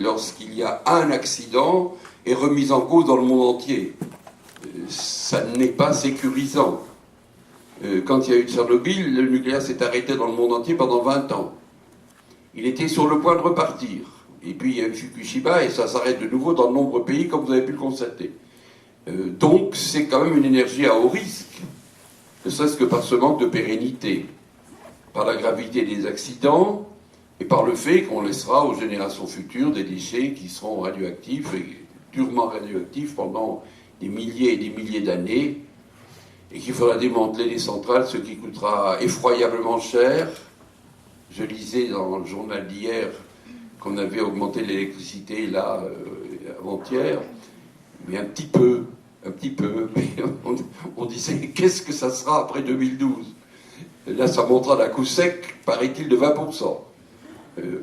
lorsqu'il y a un accident, est remise en cause dans le monde entier. Ça n'est pas sécurisant. Quand il y a eu Tchernobyl, le nucléaire s'est arrêté dans le monde entier pendant 20 ans. Il était sur le point de repartir. Et puis il y a eu Fukushima et ça s'arrête de nouveau dans de nombreux pays, comme vous avez pu le constater. Donc c'est quand même une énergie à haut risque, ne serait-ce que par ce manque de pérennité, par la gravité des accidents et par le fait qu'on laissera aux générations futures des déchets qui seront radioactifs et durement radioactifs pendant des milliers et des milliers d'années, et qu'il faudra démanteler les centrales, ce qui coûtera effroyablement cher. Je lisais dans le journal d'hier qu'on avait augmenté l'électricité là avant-hier, mais un petit peu. Mais on disait qu'est-ce que ça sera après 2012 ? Là, ça montera d'un coup sec, paraît-il, de 20%.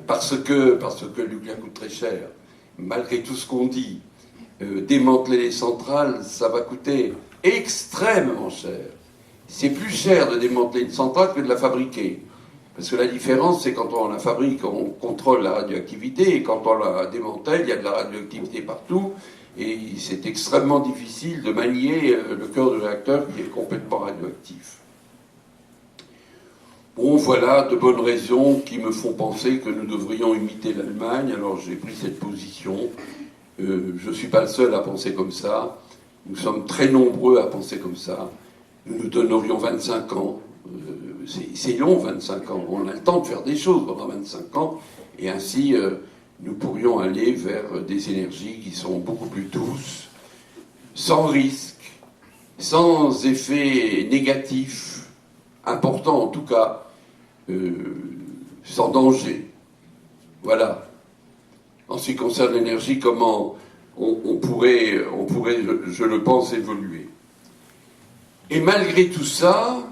Parce que le nucléaire coûte très cher. Malgré tout ce qu'on dit, démanteler les centrales, ça va coûter extrêmement cher. C'est plus cher de démanteler une centrale que de la fabriquer. Parce que la différence, c'est quand on la fabrique, on contrôle la radioactivité, et quand on la démantèle, il y a de la radioactivité partout, et c'est extrêmement difficile de manier le cœur du réacteur qui est complètement radioactif. Bon, voilà de bonnes raisons qui me font penser que nous devrions imiter l'Allemagne. Alors j'ai pris cette position. Je ne suis pas le seul à penser comme ça. Nous sommes très nombreux à penser comme ça. Nous nous donnerions 25 ans. C'est long, 25 ans. On a le temps de faire des choses pendant 25 ans. Et ainsi, nous pourrions aller vers des énergies qui sont beaucoup plus douces, sans risque, sans effet négatif, important en tout cas, sans danger. Voilà. En ce qui concerne l'énergie, comment on pourrait, je le pense, évoluer. Et malgré tout ça,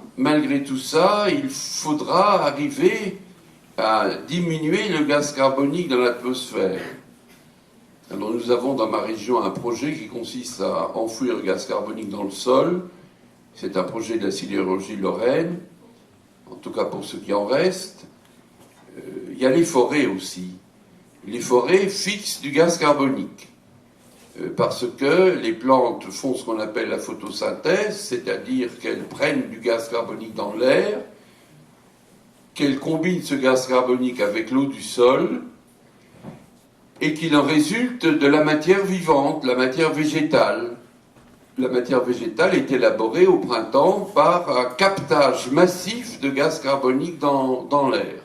il faudra arriver à diminuer le gaz carbonique dans l'atmosphère. Alors nous avons dans ma région un projet qui consiste à enfouir le gaz carbonique dans le sol. C'est un projet de la sidérurgie Lorraine, en tout cas pour ce qui en reste. Il y a les forêts aussi. Les forêts fixent du gaz carbonique. Parce que les plantes font ce qu'on appelle la photosynthèse, c'est-à-dire qu'elles prennent du gaz carbonique dans l'air, qu'elles combinent ce gaz carbonique avec l'eau du sol, et qu'il en résulte de la matière vivante, la matière végétale. La matière végétale est élaborée au printemps par un captage massif de gaz carbonique dans l'air.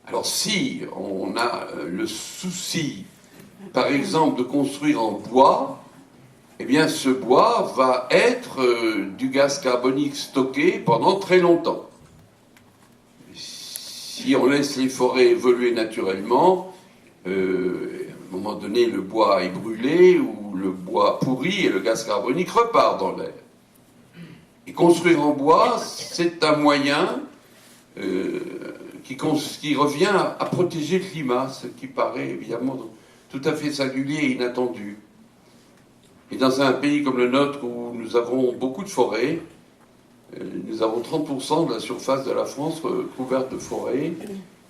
Alors si on a le souci, par exemple, de construire en bois, eh bien ce bois va être du gaz carbonique stocké pendant très longtemps. Si on laisse les forêts évoluer naturellement, à un moment donné, le bois est brûlé ou le bois pourrit et le gaz carbonique repart dans l'air. Et construire en bois, c'est un moyen qui revient à protéger le climat, ce qui paraît évidemment tout à fait singulier et inattendu. Et dans un pays comme le nôtre où nous avons beaucoup de forêts, nous avons 30% de la surface de la France couverte de forêts,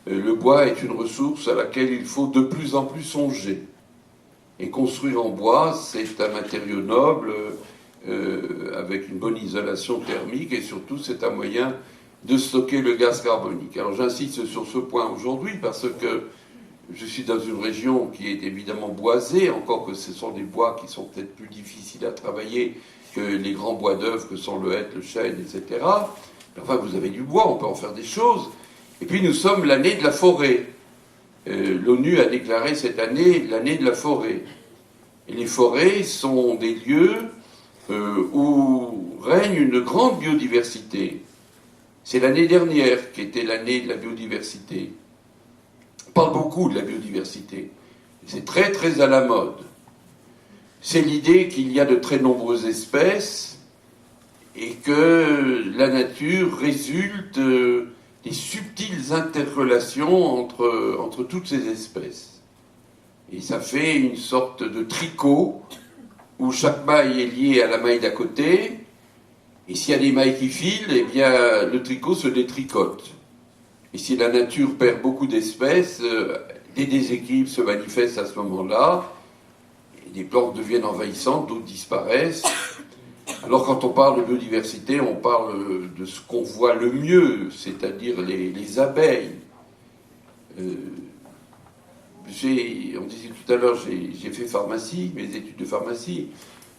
le bois est une ressource à laquelle il faut de plus en plus songer. Et construire en bois, c'est un matériau noble, avec une bonne isolation thermique, et surtout c'est un moyen de stocker le gaz carbonique. Alors j'insiste sur ce point aujourd'hui parce que je suis dans une région qui est évidemment boisée, encore que ce sont des bois qui sont peut-être plus difficiles à travailler que les grands bois d'œuvre que sont le hêtre, le chêne, etc. Enfin, vous avez du bois, on peut en faire des choses. Et puis nous sommes l'année de la forêt. L'ONU a déclaré cette année l'année de la forêt. Et les forêts sont des lieux où règne une grande biodiversité. C'est l'année dernière qui était l'année de la biodiversité. On parle beaucoup de la biodiversité. C'est très très à la mode. C'est l'idée qu'il y a de très nombreuses espèces et que la nature résulte des subtiles interrelations entre toutes ces espèces. Et ça fait une sorte de tricot où chaque maille est liée à la maille d'à côté, et s'il y a des mailles qui filent, eh bien le tricot se détricote. Et si la nature perd beaucoup d'espèces, des déséquilibres se manifestent à ce moment-là, et des plantes deviennent envahissantes, d'autres disparaissent. Alors quand on parle de biodiversité, on parle de ce qu'on voit le mieux, c'est-à-dire les abeilles. On disait tout à l'heure, j'ai fait pharmacie, mes études de pharmacie.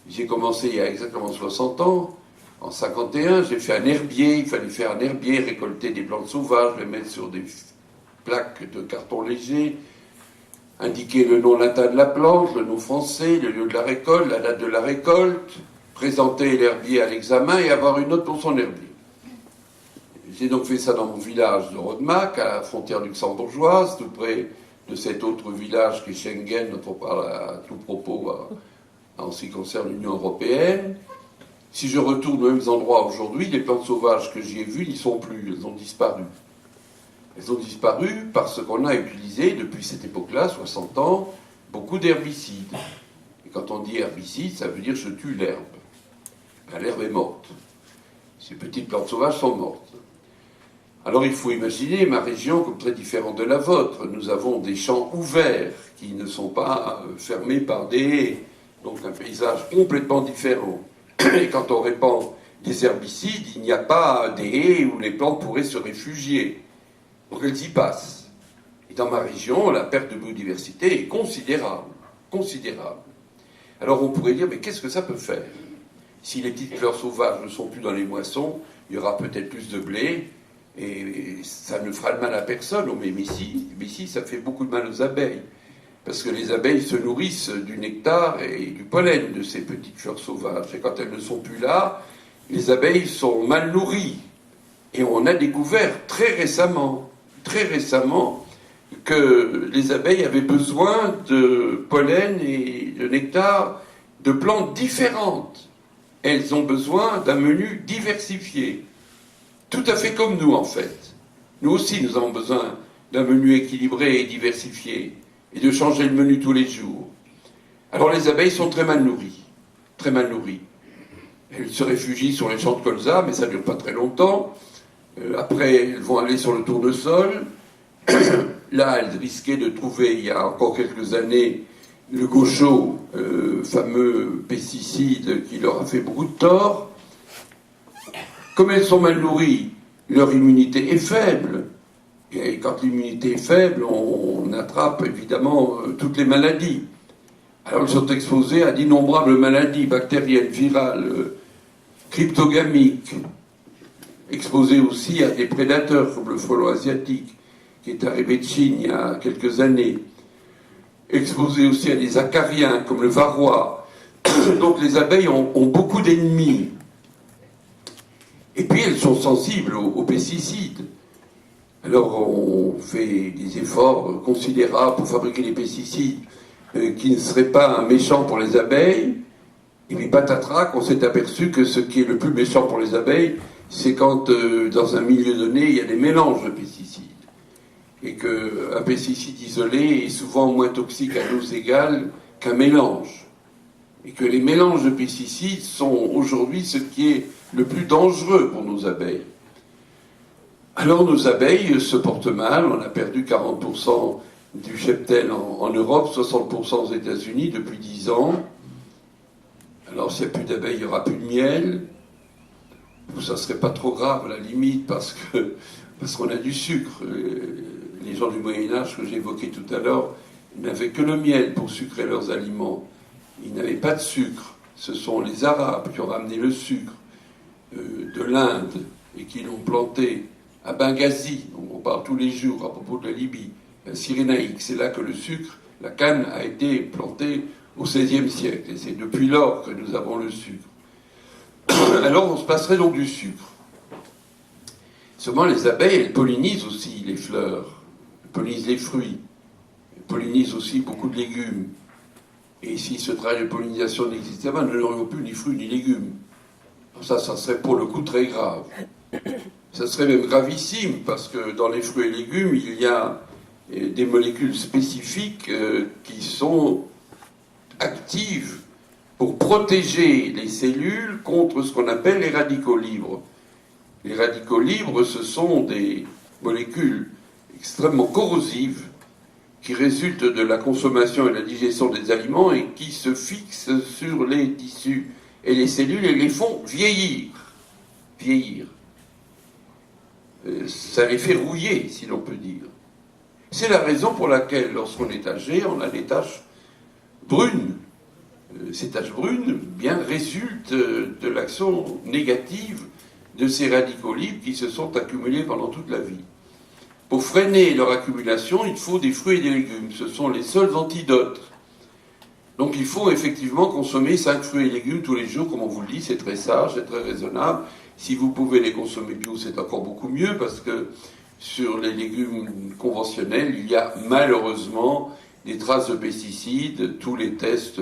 J'ai commencé il y a exactement 60 ans. En 51, j'ai fait un herbier. Il fallait faire un herbier, récolter des plantes sauvages, les mettre sur des plaques de carton léger, indiquer le nom latin de la plante, le nom français, le lieu de la récolte, la date de la récolte, présenter l'herbier à l'examen et avoir une note pour son herbier. J'ai donc fait ça dans mon village de Rodemack, à la frontière luxembourgeoise, tout près de cet autre village qui est Schengen, dont on parle à tout propos en ce qui concerne l'Union européenne. Si je retourne aux mêmes endroits aujourd'hui, les plantes sauvages que j'y ai vues n'y sont plus, elles ont disparu. Elles ont disparu parce qu'on a utilisé, depuis cette époque-là, 60 ans, beaucoup d'herbicides. Et quand on dit herbicide, ça veut dire je tue l'herbe. Ben, l'herbe est morte. Ces petites plantes sauvages sont mortes. Alors il faut imaginer ma région comme très différente de la vôtre. Nous avons des champs ouverts qui ne sont pas fermés par des haies. Donc un paysage complètement différent. Et quand on répand des herbicides, il n'y a pas des haies où les plantes pourraient se réfugier. Donc elles y passent. Et dans ma région, la perte de biodiversité est considérable. Considérable. Alors on pourrait dire, mais qu'est-ce que ça peut faire? Si les petites fleurs sauvages ne sont plus dans les moissons, il y aura peut-être plus de blé, et ça ne fera de mal à personne. Mais si, ça fait beaucoup de mal aux abeilles. Parce que les abeilles se nourrissent du nectar et du pollen de ces petites fleurs sauvages. Et quand elles ne sont plus là, les abeilles sont mal nourries. Et on a découvert très récemment, que les abeilles avaient besoin de pollen et de nectar de plantes différentes. Elles ont besoin d'un menu diversifié. Tout à fait comme nous, en fait. Nous aussi, nous avons besoin d'un menu équilibré et diversifié, et de changer le menu tous les jours. Alors les abeilles sont très mal nourries. Très mal nourries. Elles se réfugient sur les champs de colza, mais ça ne dure pas très longtemps. Après, elles vont aller sur le tournesol. Là, elles risquaient de trouver, il y a encore quelques années, le gaucho, fameux pesticide qui leur a fait beaucoup de tort. Comme elles sont mal nourries, leur immunité est faible. Et quand l'immunité est faible, on attrape évidemment toutes les maladies. Alors elles sont exposées à d'innombrables maladies bactériennes, virales, cryptogamiques, exposées aussi à des prédateurs comme le frelon asiatique, qui est arrivé de Chine il y a quelques années, exposées aussi à des acariens comme le varroa. Donc les abeilles ont beaucoup d'ennemis. Et puis elles sont sensibles aux pesticides. Alors on fait des efforts considérables pour fabriquer des pesticides qui ne seraient pas méchants pour les abeilles. Et puis patatras, qu'on s'est aperçu que ce qui est le plus méchant pour les abeilles, c'est quand dans un milieu donné, il y a des mélanges de pesticides. Et qu'un pesticide isolé est souvent moins toxique à dose égale qu'un mélange. Et que les mélanges de pesticides sont aujourd'hui ce qui est le plus dangereux pour nos abeilles. Alors nos abeilles se portent mal, on a perdu 40% du cheptel en Europe, 60% aux États-Unis depuis 10 ans. Alors s'il n'y a plus d'abeilles, il n'y aura plus de miel. Ça ne serait pas trop grave à la limite parce qu'on a du sucre. Les gens du Moyen-Âge que j'évoquais tout à l'heure n'avaient que le miel pour sucrer leurs aliments. Ils n'avaient pas de sucre. Ce sont les Arabes qui ont ramené le sucre de l'Inde et qui l'ont planté à Benghazi, dont on parle tous les jours à propos de la Libye, à Cyrénaïque. C'est là que le sucre, la canne, a été plantée au XVIe siècle. Et c'est depuis lors que nous avons le sucre. Alors on se passerait donc du sucre. Seulement les abeilles, elles pollinisent aussi les fleurs, elles pollinisent les fruits, elles pollinisent aussi beaucoup de légumes. Et si ce travail de pollinisation n'existait pas, nous n'aurions plus ni fruits ni légumes. Ça serait pour le coup très grave. Ça serait même gravissime, parce que dans les fruits et légumes, il y a des molécules spécifiques qui sont actives pour protéger les cellules contre ce qu'on appelle les radicaux libres. Les radicaux libres, ce sont des molécules extrêmement corrosives qui résultent de la consommation et la digestion des aliments et qui se fixent sur les tissus et les cellules et les font vieillir. Vieillir. Ça les fait rouiller, si l'on peut dire. C'est la raison pour laquelle, lorsqu'on est âgé, on a des taches brunes. Ces taches brunes, bien, résultent de l'action négative de ces radicaux libres qui se sont accumulés pendant toute la vie. Pour freiner leur accumulation, il faut des fruits et des légumes. Ce sont les seuls antidotes. Donc il faut effectivement consommer 5 fruits et légumes tous les jours, comme on vous le dit, c'est très sage, c'est très raisonnable. Si vous pouvez les consommer bio, c'est encore beaucoup mieux, parce que sur les légumes conventionnels, il y a malheureusement des traces de pesticides. Tous les tests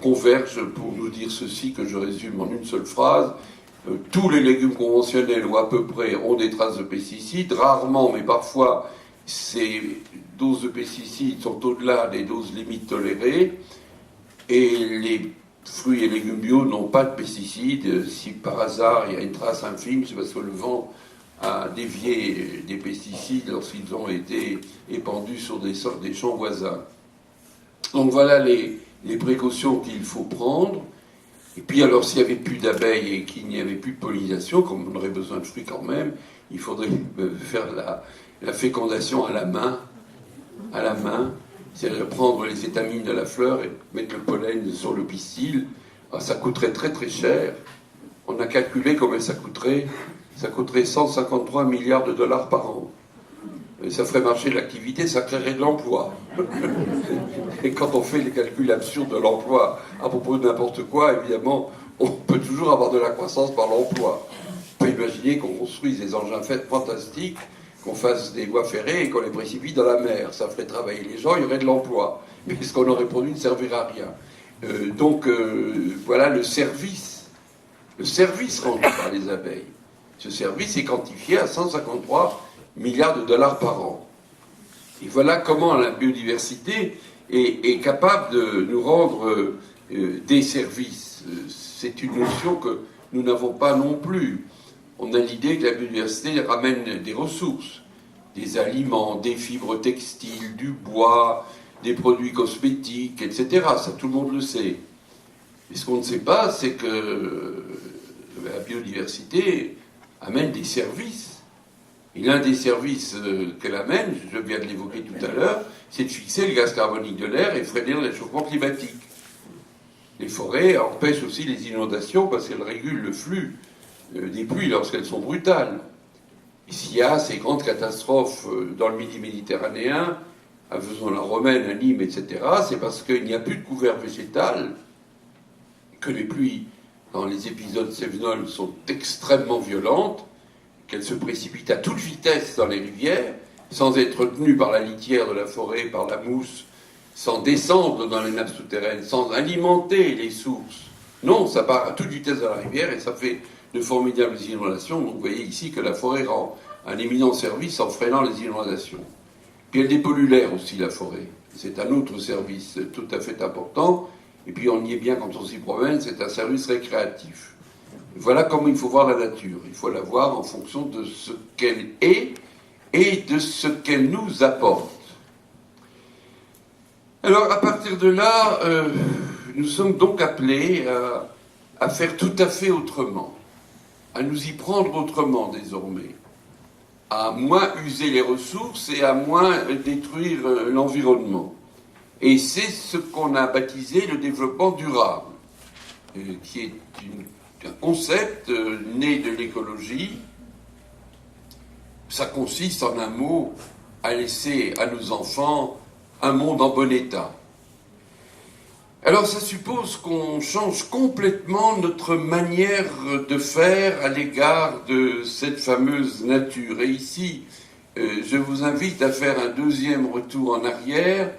convergent pour nous dire ceci, que je résume en une seule phrase. Tous les légumes conventionnels, ou à peu près, ont des traces de pesticides. Rarement, mais parfois, ces doses de pesticides sont au-delà des doses limites tolérées. Et les fruits et légumes bio n'ont pas de pesticides. Si par hasard il y a une trace infime, c'est parce que le vent a dévié des pesticides lorsqu'ils ont été épandus sur des champs voisins. Donc voilà les précautions qu'il faut prendre. Et puis alors s'il n'y avait plus d'abeilles et qu'il n'y avait plus de pollinisation, comme on aurait besoin de fruits quand même, il faudrait faire la fécondation à la main, c'est-à-dire prendre les étamines de la fleur et mettre le pollen sur le pistil. Alors, ça coûterait très très cher. On a calculé combien ça coûterait. Ça coûterait 153 milliards de dollars par an. Et ça ferait marcher l'activité, ça créerait de l'emploi. Et quand on fait les calculs absurdes de l'emploi à propos de n'importe quoi, évidemment, on peut toujours avoir de la croissance par l'emploi. On peut imaginer qu'on construise des engins fantastiques, qu'on fasse des voies ferrées et qu'on les précipite dans la mer. Ça ferait travailler les gens, il y aurait de l'emploi. Mais ce qu'on aurait produit ne servirait à rien. Voilà le service rendu par les abeilles. Ce service est quantifié à 153 milliards de dollars par an. Et voilà comment la biodiversité est capable de nous rendre des services. C'est une notion que nous n'avons pas non plus. On a l'idée que la biodiversité ramène des ressources, des aliments, des fibres textiles, du bois, des produits cosmétiques, etc. Ça, tout le monde le sait. Mais ce qu'on ne sait pas, c'est que la biodiversité amène des services. Et l'un des services qu'elle amène, je viens de l'évoquer tout à l'heure, c'est de fixer le gaz carbonique de l'air et freiner le réchauffement climatique. Les forêts empêchent aussi les inondations parce qu'elles régulent le flux des pluies lorsqu'elles sont brutales. Et s'il y a ces grandes catastrophes dans le midi méditerranéen, à Vaison-la-Romaine, à Nîmes, etc., c'est parce qu'il n'y a plus de couvert végétal, que les pluies dans les épisodes cévenols sont extrêmement violentes, qu'elles se précipitent à toute vitesse dans les rivières, sans être retenues par la litière de la forêt, par la mousse, sans descendre dans les nappes souterraines, sans alimenter les sources. Non, ça part à toute vitesse dans la rivière et ça fait de formidables inondations. Donc vous voyez ici que la forêt rend un éminent service en freinant les inondations. Puis elle dépollue l'air aussi, la forêt. C'est un autre service tout à fait important. Et puis on y est bien quand on s'y promène, c'est un service récréatif. Voilà comment il faut voir la nature. Il faut la voir en fonction de ce qu'elle est et de ce qu'elle nous apporte. Alors à partir de là, nous sommes donc appelés à faire tout à fait autrement, à nous y prendre autrement désormais, à moins user les ressources et à moins détruire l'environnement. Et c'est ce qu'on a baptisé le développement durable, qui est un concept né de l'écologie. Ça consiste en un mot à laisser à nos enfants un monde en bon état. Alors ça suppose qu'on change complètement notre manière de faire à l'égard de cette fameuse nature. Et ici, je vous invite à faire un deuxième retour en arrière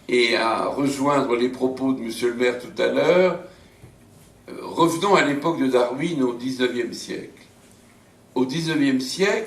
et à rejoindre les propos de M. le maire tout à l'heure. Revenons à l'époque de Darwin au XIXe siècle. Au XIXe siècle,